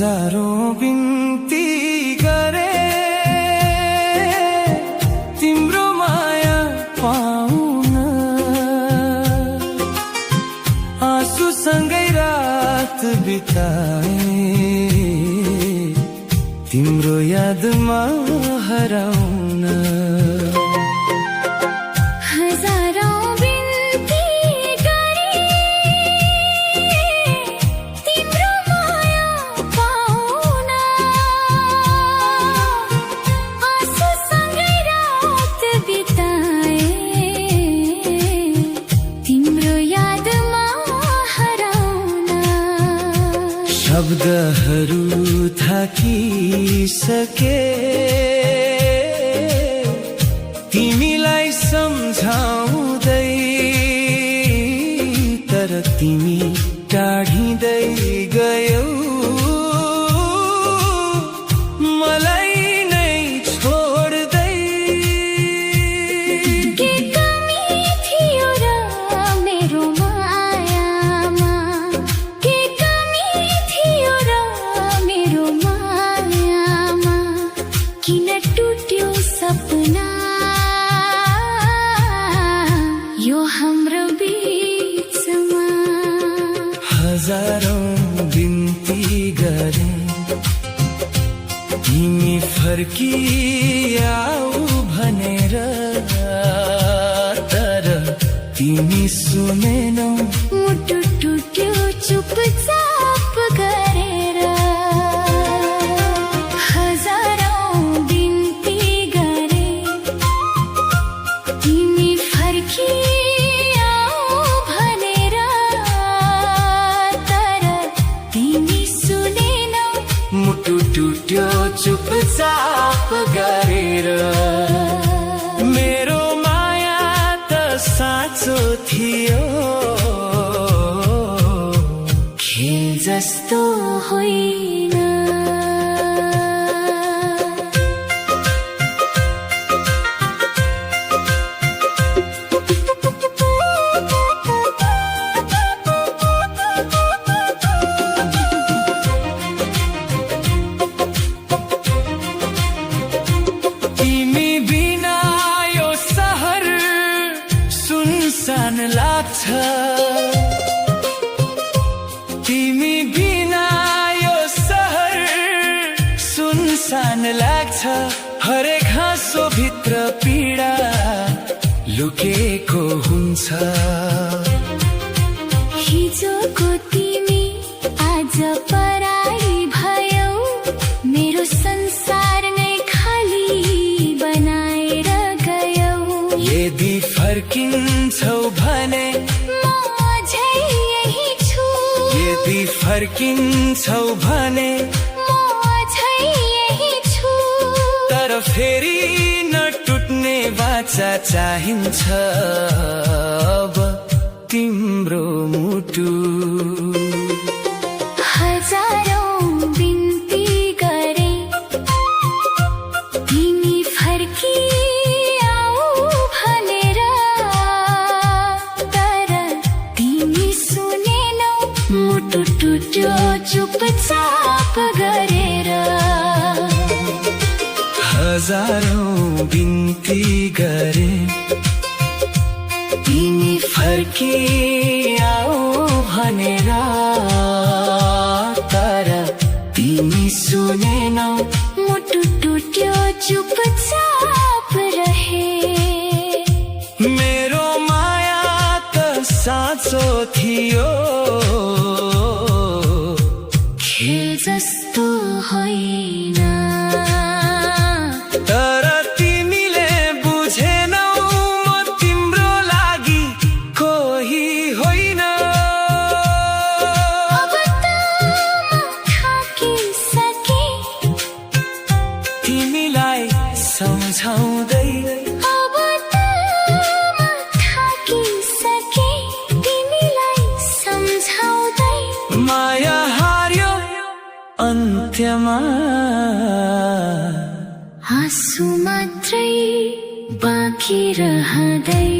हजारौं बिन्ती गरे तिम्रो माया पाउन, आँसुसँगै रात बिताए तिम्रो यादमा हराउन। शब्दहरू थाकिसके तिमीलाई सम्झाउँदै, तर तिमी टाढिँदै गयौ मलाई नै छोड्दै। के कमी थियो र मेरो मायामा, के कमी थियो र मेरो मायामा, किन टुट्यो सपना यो हाम्रो बीचमा। हजारौं बिन्ती गरे तिमी फर्किआऊ भनेर, तर तिमी सुनेनौ। मुटु टुट्यो चुपचाप गरेर। हजारौं बिन्ती गरे तिमी फर्किआऊ भनेर, तर तिमी सुनेनौ। मुटु टुट्यो चुपचाप गरेर। मेरो माया त साँचो थियो, खेल जस्तो होइन। तिमी बिना यो सहर सुनसान लाग्छ, तिमी बिना यो सहर सुनसान लाग्छ। हरेक हाँसो भित्र पीडा लुकेको हुन्छ। हिजोको तिमी आज पराई भयौ, मेरो संसार नै खाली बनाएर गयौ। यदि फर्किन्छौ भने म अझै यही छु, यदि फर्किन्छौ भने म अझै यही छु। तर फेरि नटुट्ने वाचा चाहिन्छ अब तिम्रो मुटु। हजारौं बिन्ती गरे तिमी फर्किआऊ भनेर, तर तिमी सुनेनौ। मुटु टुट्यो चुपचाप गरेर। हजारौं बिन्ती गरे तिमी फर्किआऊ भनेर, तर तिमी सुनेनौ। मुटु टुट्यो चुपचाप रहे। मेरो माया त साँचो थियो, खेल जस्तो होइन। तर तिमीले बुझेनौ म तिम्रो लागि कोही होइन। अब त म थाकिसके तिमीलाई सम्झाउँदै। अब त म थाकिसके तिमीलाई सम्झाउँदै। माया हार्यो अन्त्यमा, आँसु मात्रै बाँकी रहँदै।